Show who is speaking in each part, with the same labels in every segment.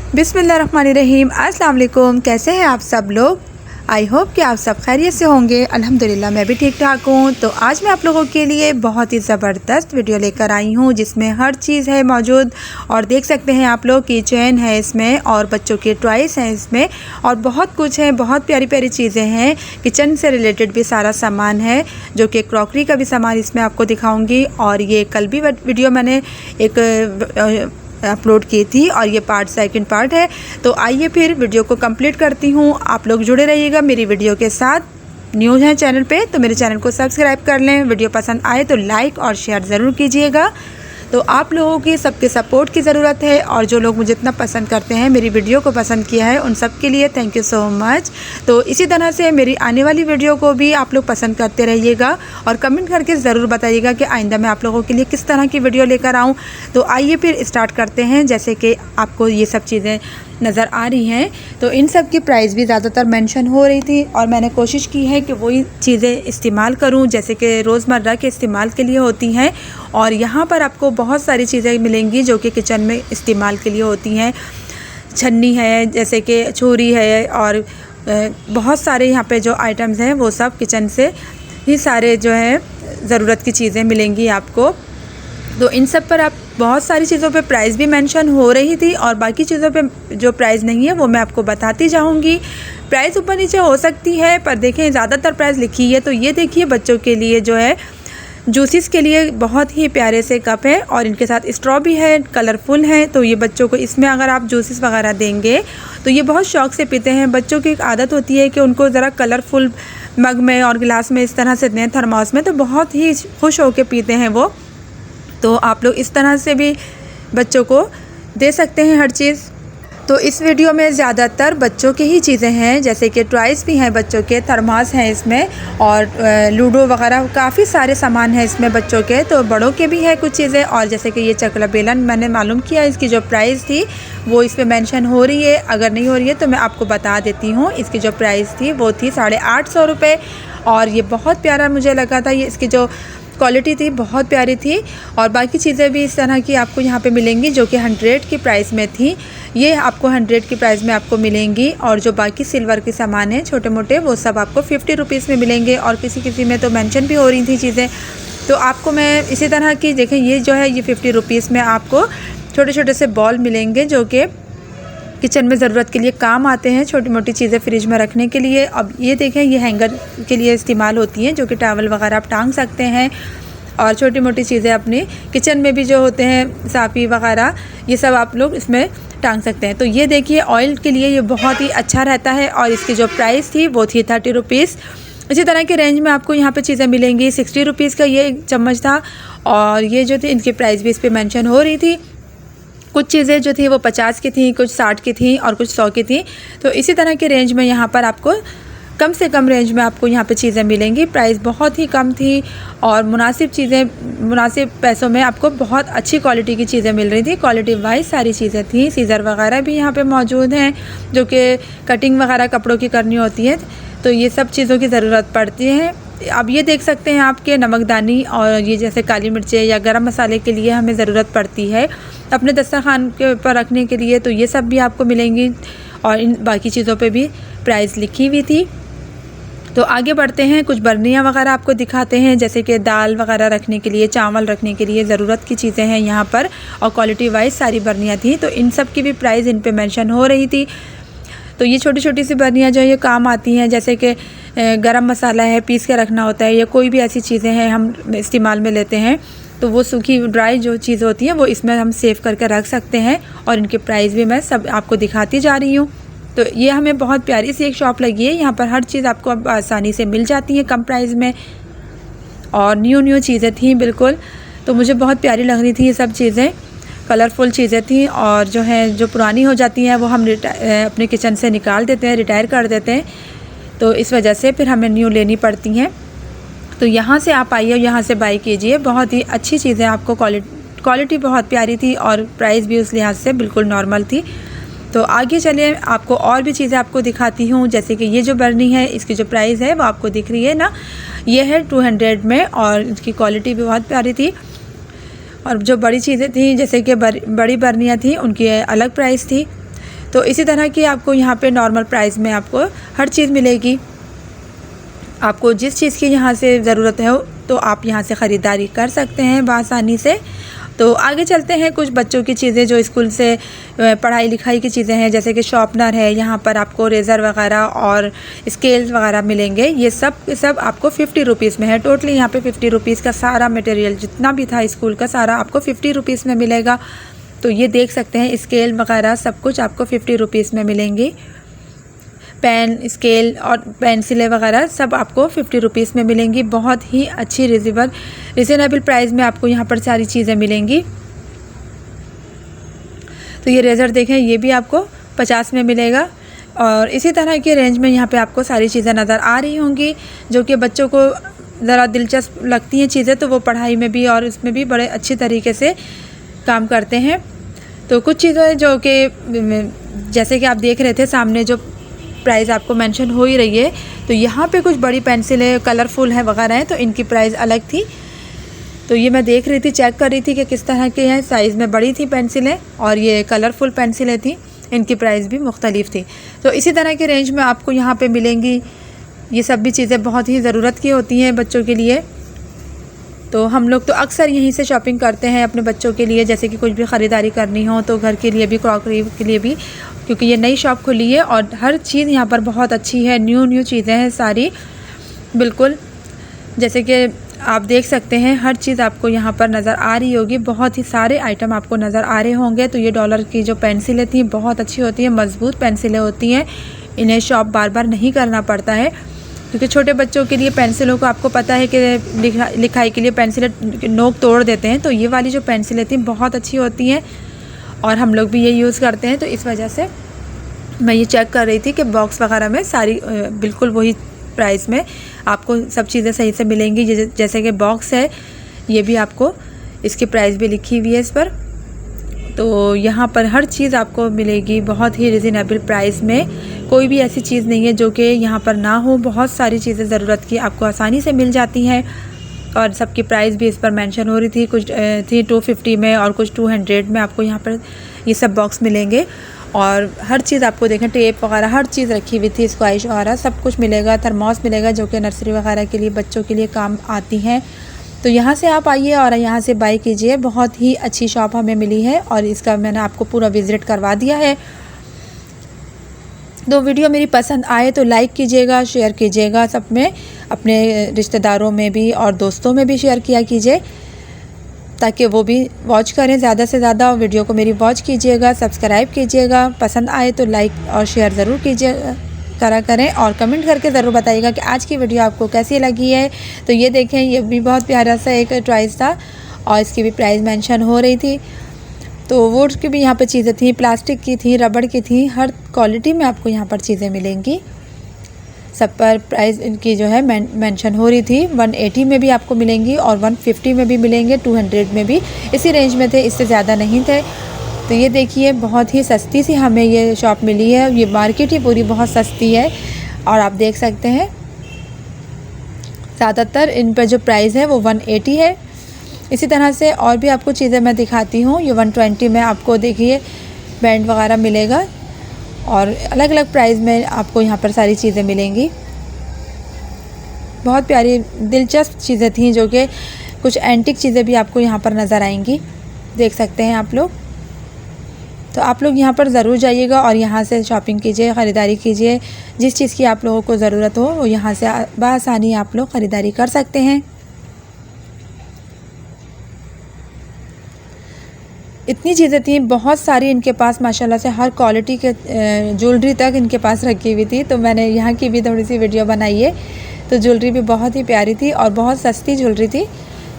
Speaker 1: बिस्मिल्लाहिर्रहमानिर्रहीम। अस्सलाम वालेकुम। कैसे हैं आप सब लोग? आई होप कि आप सब खैरियत से होंगे। अल्हम्दुलिल्लाह मैं भी ठीक ठाक हूँ। तो आज मैं आप लोगों के लिए बहुत ही ज़बरदस्त वीडियो लेकर आई हूँ जिसमें हर चीज़ है मौजूद। और देख सकते हैं आप लोग की चेन है इसमें और बच्चों के टॉयज़ हैं इसमें और बहुत कुछ है। बहुत प्यारी प्यारी चीज़ें हैं। किचन से रिलेटेड भी सारा सामान है जो कि क्रॉकरी का भी सामान इसमें आपको दिखाऊँगी। और ये कल भी वीडियो मैंने एक अपलोड की थी और ये सेकंड पार्ट है। तो आइए फिर वीडियो को कंप्लीट करती हूँ। आप लोग जुड़े रहिएगा मेरी वीडियो के साथ। न्यू है चैनल पे तो मेरे चैनल को सब्सक्राइब कर लें। वीडियो पसंद आए तो लाइक और शेयर ज़रूर कीजिएगा। तो आप लोगों की सबके सपोर्ट की ज़रूरत है और जो लोग मुझे इतना पसंद करते हैं, मेरी वीडियो को पसंद किया है, उन सब के लिए थैंक यू सो मच। तो इसी तरह से मेरी आने वाली वीडियो को भी आप लोग पसंद करते रहिएगा और कमेंट करके ज़रूर बताइएगा कि आइंदा मैं आप लोगों के लिए किस तरह की वीडियो लेकर आऊँ। तो आइए फिर स्टार्ट करते हैं। जैसे कि आपको ये सब चीज़ें नज़र आ रही हैं तो इन सब की प्राइस भी ज़्यादातर मेंशन हो रही थी और मैंने कोशिश की है कि वही चीज़ें इस्तेमाल करूं जैसे कि रोज़मर्रा के इस्तेमाल के लिए होती हैं। और यहाँ पर आपको बहुत सारी चीज़ें मिलेंगी जो कि किचन में इस्तेमाल के लिए होती हैं। छन्नी है, जैसे कि छुरी है और बहुत सारे यहाँ पे जो आइटम्स हैं वो सब किचन से ही सारे जो है ज़रूरत की चीज़ें मिलेंगी आपको। तो इन सब पर आप बहुत सारी चीज़ों पे प्राइस भी मेंशन हो रही थी और बाकी चीज़ों पे जो प्राइस नहीं है वो मैं आपको बताती जाऊंगी। प्राइस ऊपर नीचे हो सकती है पर देखें ज़्यादातर प्राइस लिखी है। तो ये देखिए बच्चों के लिए जो है जूसेस के लिए बहुत ही प्यारे से कप है और इनके साथ स्ट्रॉ भी है, कलरफुल है। तो ये बच्चों को इसमें अगर आप जूसेस वगैरह देंगे तो ये बहुत शौक़ से पीते हैं। बच्चों की एक आदत होती है कि उनको ज़रा कलरफुल मग में और गिलास में इस तरह से दें, थर्मोस में, तो बहुत ही खुश होकर पीते हैं वो। तो आप लोग इस तरह से भी बच्चों को दे सकते हैं हर चीज़। तो इस वीडियो में ज़्यादातर बच्चों की ही चीज़ें हैं जैसे कि टॉयज़ भी हैं बच्चों के, थर्मास हैं इसमें और लूडो वगैरह काफ़ी सारे सामान हैं इसमें बच्चों के। तो बड़ों के भी हैं कुछ चीज़ें। और जैसे कि ये चकला बेलन मैंने मालूम किया इसकी जो प्राइस थी वो इस पर मेंशन हो रही है। अगर नहीं हो रही है तो मैं आपको बता देती हूँ। इसकी जो प्राइस थी वो थी 850 रुपये और ये बहुत प्यारा मुझे लगा था। ये इसकी जो क्वालिटी थी बहुत प्यारी थी। और बाकी चीज़ें भी इस तरह की आपको यहाँ पे मिलेंगी जो कि 100 की प्राइस में थी। ये आपको 100 की प्राइस में आपको मिलेंगी। और जो बाकी सिल्वर के सामान हैं छोटे मोटे वो सब आपको 50 रुपीज़ में मिलेंगे और किसी किसी में तो मेंशन भी हो रही थी चीज़ें। तो आपको मैं इसी तरह की देखें, ये जो है ये 50 रुपीज़ में आपको छोटे छोटे से बॉल मिलेंगे जो कि किचन में ज़रूरत के लिए काम आते हैं, छोटी मोटी चीज़ें फ्रिज में रखने के लिए। अब ये देखें ये हैंगर के लिए इस्तेमाल होती हैं जो कि टॉवल वगैरह आप टांग सकते हैं और छोटी मोटी चीज़ें अपनी किचन में भी जो होते हैं साफ़ी वगैरह ये सब आप लोग इसमें टांग सकते हैं। तो ये देखिए ऑयल के लिए ये बहुत ही अच्छा रहता है और इसकी जो प्राइस थी वो थी 30 रुपीज़। इसी तरह के रेंज में आपको यहाँ पे चीज़ें मिलेंगी। 60 रुपीज़ का ये चम्मच था और ये जो थी इनकी प्राइस भी इस पर मेंशन हो रही थी। कुछ चीज़ें जो थी वो 50 की थी, कुछ 60 की थी और कुछ 100 की थी। तो इसी तरह के रेंज में यहाँ पर आपको कम से कम रेंज में आपको यहाँ पे चीज़ें मिलेंगी। प्राइस बहुत ही कम थी और मुनासिब चीज़ें, मुनासिब पैसों में आपको बहुत अच्छी क्वालिटी की चीज़ें मिल रही थी। क्वालिटी वाइज सारी चीज़ें थी। सीज़र वगैरह भी यहाँ पे मौजूद हैं जो कि कटिंग वगैरह कपड़ों की करनी होती है तो ये सब चीज़ों की ज़रूरत पड़ती है। अब ये देख सकते हैं आपके नमकदानी और ये जैसे काली मिर्चें या गरम मसाले के लिए हमें ज़रूरत पड़ती है अपने दस्तरखान के ऊपर रखने के लिए। तो ये सब भी आपको मिलेंगी और इन बाकी चीज़ों पे भी प्राइस लिखी हुई थी। तो आगे बढ़ते हैं, कुछ बर्नियाँ वगैरह आपको दिखाते हैं जैसे कि दाल वगैरह रखने के लिए, चावल रखने के लिए ज़रूरत की चीज़ें हैं यहाँ पर और क्वालिटी वाइज सारी बर्नियाँ थी। तो इन सब की भी प्राइस इन पे मेंशन हो रही थी। तो ये छोटी छोटी सी बर्नियाँ जो ये काम आती हैं जैसे कि गरम मसाला है पीस के रखना होता है या कोई भी ऐसी चीज़ें हैं हम इस्तेमाल में लेते हैं तो वो सूखी ड्राई जो चीज़ होती है वो इसमें हम सेव करके रख सकते हैं। और इनके प्राइस भी मैं सब आपको दिखाती जा रही हूँ। तो ये हमें बहुत प्यारी सी एक शॉप लगी है। यहाँ पर हर चीज़ आपको अब आसानी से मिल जाती है कम प्राइस में और न्यू चीज़ें थी बिल्कुल। तो मुझे बहुत प्यारी लग रही थी ये सब चीज़ें, कलरफुल चीज़ें थी। और जो है जो पुरानी हो जाती हैं वो हम अपने किचन से निकाल देते हैं, रिटायर कर देते हैं। तो इस वजह से फिर हमें न्यू लेनी पड़ती हैं। तो यहाँ से आप आइए, यहाँ से बाई कीजिए। बहुत ही अच्छी चीज़ें, आपको क्वालिटी बहुत प्यारी थी और प्राइस भी उस लिहाज से बिल्कुल नॉर्मल थी। तो आगे चलिए आपको और भी चीज़ें आपको दिखाती हूँ। जैसे कि ये जो बर्नी है इसकी जो प्राइस है वो आपको दिख रही है ना, ये है 200 में और इसकी क्वालिटी भी बहुत प्यारी थी। और जो बड़ी चीज़ें थी जैसे कि बड़ी बर्नियाँ थी उनकी अलग प्राइस थी। तो इसी तरह की आपको यहाँ पे नॉर्मल प्राइस में आपको हर चीज़ मिलेगी। आपको जिस चीज़ की यहाँ से ज़रूरत है तो आप यहाँ से ख़रीदारी कर सकते हैं बआसानी से। तो आगे चलते हैं, कुछ बच्चों की चीज़ें जो स्कूल से पढ़ाई लिखाई की चीज़ें हैं, जैसे कि शॉर्पनर है, यहाँ पर आपको रेज़र वगैरह और स्केल्स वगैरह मिलेंगे। ये सब आपको 50 रुपीज़ में है। टोटली यहाँ पे 50 रुपीज़ का सारा मटेरियल जितना भी था स्कूल का सारा आपको 50 रुपीज़ में मिलेगा। तो ये देख सकते हैं स्केल वगैरह सब कुछ आपको 50 रुपीज़ में मिलेंगी। पेन, स्केल और पेंसिलें वगैरह सब आपको 50 रुपीज़ में मिलेंगी। बहुत ही अच्छी रिजनेबल प्राइस में आपको यहाँ पर सारी चीज़ें मिलेंगी। तो ये रेज़र देखें, ये भी आपको 50 में मिलेगा। और इसी तरह के रेंज में यहाँ पे आपको सारी चीज़ें नज़र आ रही होंगी जो कि बच्चों को ज़रा दिलचस्प लगती हैं चीज़ें, तो वो पढ़ाई में भी और इसमें भी बड़े अच्छी तरीके से काम करते हैं। तो कुछ चीज़ें जो कि जैसे कि आप देख रहे थे सामने जो प्राइस आपको मेंशन हो ही रही है, तो यहाँ पे कुछ बड़ी पेंसिलें कलरफुल है वगैरह हैं, तो इनकी प्राइस अलग थी। तो ये मैं देख रही थी, चेक कर रही थी कि किस तरह के हैं। साइज़ में बड़ी थी पेंसिलें और ये कलरफुल पेंसिलें थी, इनकी प्राइस भी मुख्तलिफ थी। तो इसी तरह के रेंज में आपको यहाँ पे मिलेंगी। ये सब भी चीज़ें बहुत ही ज़रूरत की होती हैं बच्चों के लिए। तो हम लोग तो अक्सर यहीं से शॉपिंग करते हैं अपने बच्चों के लिए, जैसे कि कुछ भी ख़रीदारी करनी हो तो घर के लिए भी, क्रॉकरी के लिए भी, क्योंकि ये नई शॉप खुली है और हर चीज़ यहाँ पर बहुत अच्छी है। न्यू चीज़ें हैं सारी, बिल्कुल जैसे कि आप देख सकते हैं हर चीज़ आपको यहाँ पर नज़र आ रही होगी। बहुत ही सारे आइटम आपको नज़र आ रहे होंगे। तो ये डॉलर की जो पेंसिलें थी बहुत अच्छी होती हैं, मज़बूत पेंसिलें होती हैं। इन्हें शॉप बार बार नहीं करना पड़ता है, क्योंकि छोटे बच्चों के लिए पेंसिलों को आपको पता है कि लिखाई के लिए पेंसिलें नोक तोड़ देते हैं। तो ये वाली जो पेंसिलें थी बहुत अच्छी होती हैं और हम लोग भी ये यूज़ करते हैं। तो इस वजह से मैं ये चेक कर रही थी कि बॉक्स वगैरह में सारी बिल्कुल वही प्राइस में आपको सब चीज़ें सही से मिलेंगी। जैसे कि बॉक्स है, ये भी आपको इसकी प्राइस भी लिखी हुई है इस पर। तो यहाँ पर हर चीज़ आपको मिलेगी बहुत ही रिजनेबल प्राइस में। कोई भी ऐसी चीज़ नहीं है जो कि यहाँ पर ना हो। बहुत सारी चीज़ें ज़रूरत की आपको आसानी से मिल जाती हैं और सबकी प्राइस भी इस पर मेंशन हो रही थी। कुछ थी 250 में और कुछ 200 में आपको यहाँ पर ये सब बॉक्स मिलेंगे। और हर चीज़ आपको देखें, टेप वगैरह हर चीज़ रखी हुई थी, स्क्वाइश वगैरह सब कुछ मिलेगा। थर्मोस मिलेगा जो कि नर्सरी वगैरह के लिए बच्चों के लिए काम आती हैं। तो यहाँ से आप आइए और यहाँ से बाय कीजिए। बहुत ही अच्छी शॉप हमें मिली है और इसका मैंने आपको पूरा विज़िट करवा दिया है। तो वीडियो मेरी पसंद आए तो लाइक कीजिएगा, शेयर कीजिएगा, सब में अपने रिश्तेदारों में भी और दोस्तों में भी शेयर किया कीजिए ताकि वो भी वॉच करें ज़्यादा से ज़्यादा। वीडियो को मेरी वॉच कीजिएगा, सब्सक्राइब कीजिएगा, पसंद आए तो लाइक और शेयर ज़रूर करें और कमेंट करके ज़रूर बताइएगा कि आज की वीडियो आपको कैसी लगी है। तो ये देखें, ये भी बहुत प्यारा सा एक टॉयज़ था और इसकी भी प्राइस मेंशन हो रही थी। तो वुड की भी यहाँ पे चीज़ें थी, प्लास्टिक की थी, रबड़ की थी, हर क्वालिटी में आपको यहाँ पर चीज़ें मिलेंगी। सब पर प्राइस इनकी जो है मेंशन हो रही थी। 180 में भी आपको मिलेंगी और 150 में भी मिलेंगे, 200 में भी इसी रेंज में थे, इससे ज़्यादा नहीं थे। तो ये देखिए बहुत ही सस्ती सी हमें ये शॉप मिली है। ये मार्केट ही पूरी बहुत सस्ती है और आप देख सकते हैं ज़्यादातर इन पर जो प्राइस है वो 180 है। इसी तरह से और भी आपको चीज़ें मैं दिखाती हूँ। ये 120 में आपको देखिए बैंड वगैरह मिलेगा और अलग अलग प्राइस में आपको यहाँ पर सारी चीज़ें मिलेंगी। बहुत प्यारी दिलचस्प चीज़ें थी जो कि कुछ एंटिक चीज़ें भी आपको यहाँ पर नज़र आएंगी, देख सकते हैं आप लोग। तो आप लोग यहाँ पर ज़रूर जाइएगा और यहाँ से शॉपिंग कीजिए, ख़रीदारी कीजिए। जिस चीज़ की आप लोगों को ज़रूरत हो वो यहाँ से बआसानी आप लोग ख़रीदारी कर सकते हैं। इतनी चीज़ें थी, बहुत सारी इनके पास माशाल्लाह से, हर क्वालिटी के ज्वेलरी तक इनके पास रखी हुई थी। तो मैंने यहाँ की भी थोड़ी सी वीडियो बनाई है। तो ज्वेलरी भी बहुत ही प्यारी थी और बहुत सस्ती ज्वेलरी थी।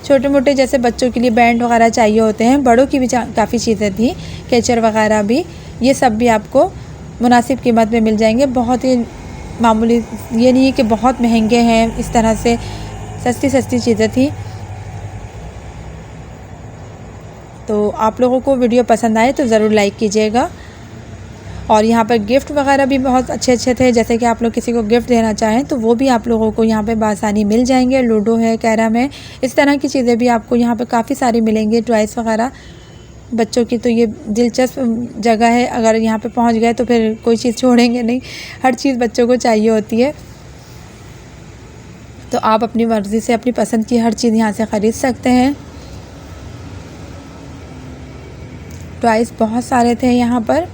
Speaker 1: छोटे मोटे जैसे बच्चों के लिए बैंड वगैरह चाहिए होते हैं, बड़ों की भी काफ़ी चीज़ें थी, कैचर वगैरह भी, ये सब भी आपको मुनासिब कीमत में मिल जाएंगे। बहुत ही मामूली, ये नहीं है कि बहुत महंगे हैं, इस तरह से सस्ती सस्ती चीज़ें थी। तो आप लोगों को वीडियो पसंद आए तो ज़रूर लाइक कीजिएगा। और यहाँ पर गिफ्ट वगैरह भी बहुत अच्छे अच्छे थे, जैसे कि आप लोग किसी को गिफ्ट देना चाहें तो वो भी आप लोगों को यहाँ पे बआसानी मिल जाएंगे। लूडो है, कैरम है, इस तरह की चीज़ें भी आपको यहाँ पे काफ़ी सारी मिलेंगी, टॉयज़ वगैरह। बच्चों की तो ये दिलचस्प जगह है, अगर यहाँ पे पहुँच गए तो फिर कोई चीज़ छोड़ेंगे नहीं, हर चीज़ बच्चों को चाहिए होती है। तो आप अपनी मर्ज़ी से अपनी पसंद की हर चीज़ यहाँ से ख़रीद सकते हैं। टॉयज़ बहुत सारे थे यहाँ पर,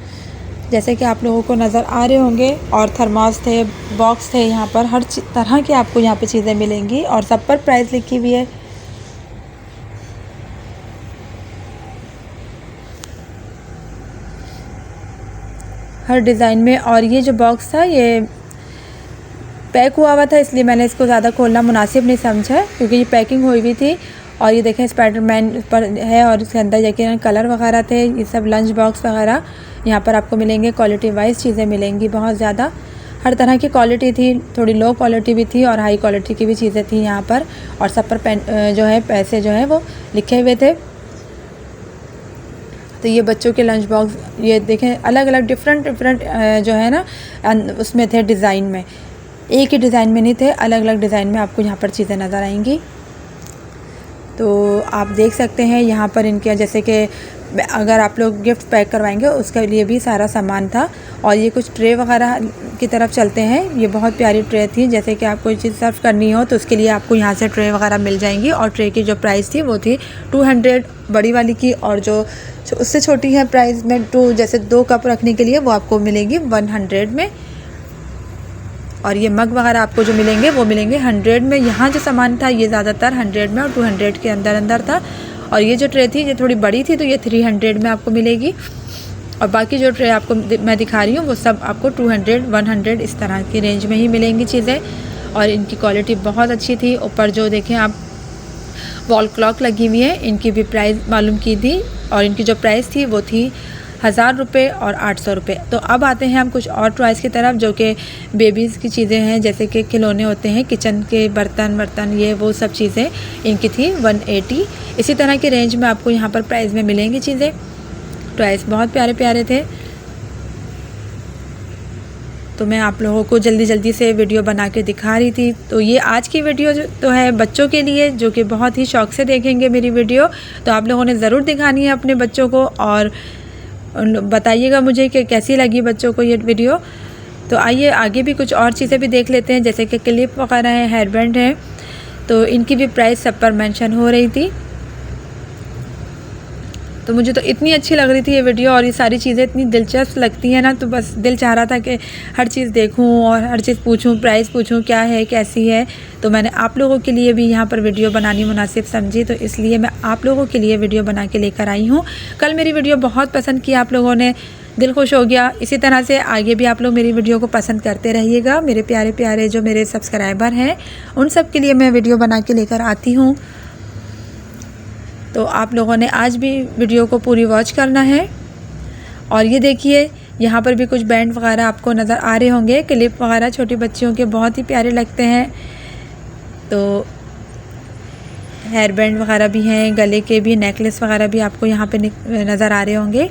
Speaker 1: जैसे कि आप लोगों को नज़र आ रहे होंगे, और थर्मास थे, बॉक्स थे, यहाँ पर हर तरह की आपको यहाँ पे चीज़ें मिलेंगी और सब पर प्राइस लिखी हुई है। हर डिज़ाइन में। और ये जो बॉक्स था ये पैक हुआ था, इसलिए मैंने इसको ज़्यादा खोलना मुनासिब नहीं समझा, क्योंकि ये पैकिंग हुई हुई थी। और ये देखें स्पाइडरमैन पर है और इसके अंदर यकीनन कलर वगैरह थे। ये सब लंच बॉक्स वगैरह यहाँ पर आपको मिलेंगे। क्वालिटी वाइज चीज़ें मिलेंगी बहुत ज़्यादा, हर तरह की क्वालिटी थी, थोड़ी लो क्वालिटी भी थी और हाई क्वालिटी की भी चीज़ें थी यहाँ पर। और सब पर जो है पैसे जो है वो लिखे हुए थे। तो ये बच्चों के लंच बॉक्स, ये देखें अलग अलग डिफरेंट जो है ना उसमें थे, डिज़ाइन में, एक ही डिज़ाइन में नहीं थे, अलग अलग डिज़ाइन में आपको यहाँ पर चीज़ें नज़र आएंगी। तो आप देख सकते हैं यहाँ पर इनके, जैसे कि अगर आप लोग गिफ्ट पैक करवाएंगे उसके लिए भी सारा सामान था। और ये कुछ ट्रे वगैरह की तरफ चलते हैं। ये बहुत प्यारी ट्रे थी, जैसे कि आप कोई चीज़ सर्व करनी हो तो उसके लिए आपको यहाँ से ट्रे वगैरह मिल जाएंगी। और ट्रे की जो प्राइस थी वो थी 200 बड़ी वाली की, और जो उससे छोटी है प्राइस में जैसे 2 कप रखने के लिए वो आपको मिलेंगी 100 में। और ये मग वगैरह आपको जो मिलेंगे वो मिलेंगे 100 में। यहाँ जो सामान था ये ज़्यादातर 100 में और 200 के अंदर था। और ये जो ट्रे थी ये थोड़ी बड़ी थी, तो ये 300 में आपको मिलेगी। और बाकी जो ट्रे आपको मैं दिखा रही हूँ वो सब आपको 200, 100 इस तरह की रेंज में ही मिलेंगी चीज़ें। और इनकी क्वालिटी बहुत अच्छी थी। ऊपर जो देखें आप वॉल क्लॉक लगी हुई है, इनकी भी प्राइस मालूम की थी, और इनकी जो प्राइस थी वो थी 1000 रुपये और 800 रुपये। तो अब आते हैं हम कुछ और टॉयज़ की तरफ, जो कि बेबीज़ की चीज़ें हैं, जैसे कि खिलौने होते हैं, किचन के बर्तन ये वो सब चीज़ें। इनकी थी 180। इसी तरह की रेंज में आपको यहाँ पर प्राइस में मिलेंगी चीज़ें। टॉयज़ बहुत प्यारे प्यारे थे। तो मैं आप लोगों को जल्दी से वीडियो बना के दिखा रही थी। तो ये आज की वीडियो तो है बच्चों के लिए, जो कि बहुत ही शौक़ से देखेंगे मेरी वीडियो। तो आप लोगों ने ज़रूर दिखानी है अपने बच्चों को, और बताइएगा मुझे कि कैसी लगी बच्चों को ये वीडियो। तो आइए आगे भी कुछ और चीज़ें भी देख लेते हैं, जैसे कि क्लिप वगैरह है, हेयर बैंड है। तो इनकी भी प्राइस सब पर मेंशन हो रही थी। तो मुझे तो इतनी अच्छी लग रही थी ये वीडियो, और ये सारी चीज़ें इतनी दिलचस्प लगती हैं ना, तो बस दिल चाह रहा था कि हर चीज़ देखूं और हर चीज़ पूछूं, प्राइस पूछूं क्या है कैसी है। तो मैंने आप लोगों के लिए भी यहाँ पर वीडियो बनानी मुनासिब समझी, तो इसलिए मैं आप लोगों के लिए वीडियो बना के लेकर आई हूँ। कल मेरी वीडियो बहुत पसंद की आप लोगों ने, दिल खुश हो गया। इसी तरह से आगे भी आप लोग मेरी वीडियो को पसंद करते रहिएगा। मेरे प्यारे प्यारे जो मेरे सब्सक्राइबर हैं उन सब के लिए मैं वीडियो बना के लेकर आती हूँ। तो आप लोगों ने आज भी वीडियो को पूरी वॉच करना है। और ये देखिए यहाँ पर भी कुछ बैंड वगैरह आपको नज़र आ रहे होंगे, क्लिप वगैरह छोटी बच्चियों के बहुत ही प्यारे लगते हैं। तो हेयर बैंड वगैरह भी हैं, गले के भी, नेकलेस वगैरह भी आपको यहाँ पे नज़र आ रहे होंगे।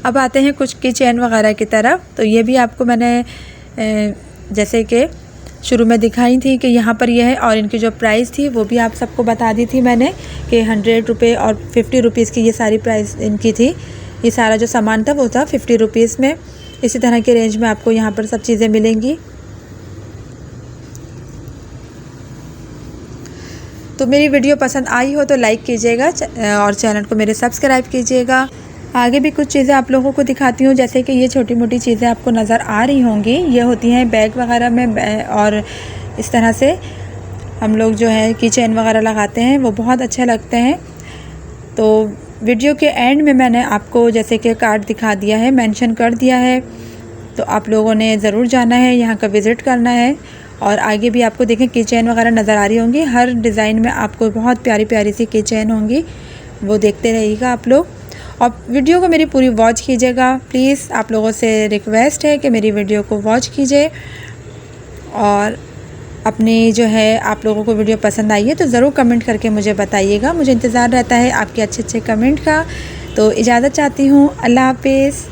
Speaker 1: अब आते हैं कुछ की चेन वगैरह की तरफ। तो ये भी आपको मैंने जैसे कि शुरू में दिखाई थी कि यहाँ पर यह है, और इनकी जो प्राइस थी वो भी आप सबको बता दी थी मैंने कि 100 रुपये और 50 रुपीज़ की ये सारी प्राइस इनकी थी। ये सारा जो सामान था वो था 50 रुपीज़ में। इसी तरह के रेंज में आपको यहाँ पर सब चीज़ें मिलेंगी। तो मेरी वीडियो पसंद आई हो तो लाइक कीजिएगा और चैनल को मेरे सब्सक्राइब कीजिएगा। आगे भी कुछ चीज़ें आप लोगों को दिखाती हूँ, जैसे कि ये छोटी मोटी चीज़ें आपको नज़र आ रही होंगी, ये होती हैं बैग वगैरह में, और इस तरह से हम लोग जो है की चेन वगैरह लगाते हैं, वो बहुत अच्छे लगते हैं। तो वीडियो के एंड में मैंने आपको जैसे कि कार्ड दिखा दिया है, मेंशन कर दिया है, तो आप लोगों ने ज़रूर जाना है, यहाँ का विज़िट करना है। और आगे भी आपको देखें की चेन वगैरह नज़र आ रही होंगी, हर डिज़ाइन में आपको बहुत प्यारी प्यारी सी की चेन होंगी, वो देखते रहिएगा आप लोग। और वीडियो को मेरी पूरी वॉच कीजिएगा प्लीज़, आप लोगों से रिक्वेस्ट है कि मेरी वीडियो को वॉच कीजिए। और अपनी जो है आप लोगों को वीडियो पसंद आई है तो ज़रूर कमेंट करके मुझे बताइएगा, मुझे इंतज़ार रहता है आपके अच्छे कमेंट का। तो इजाज़त चाहती हूँ, अल्लाह हाफिज़।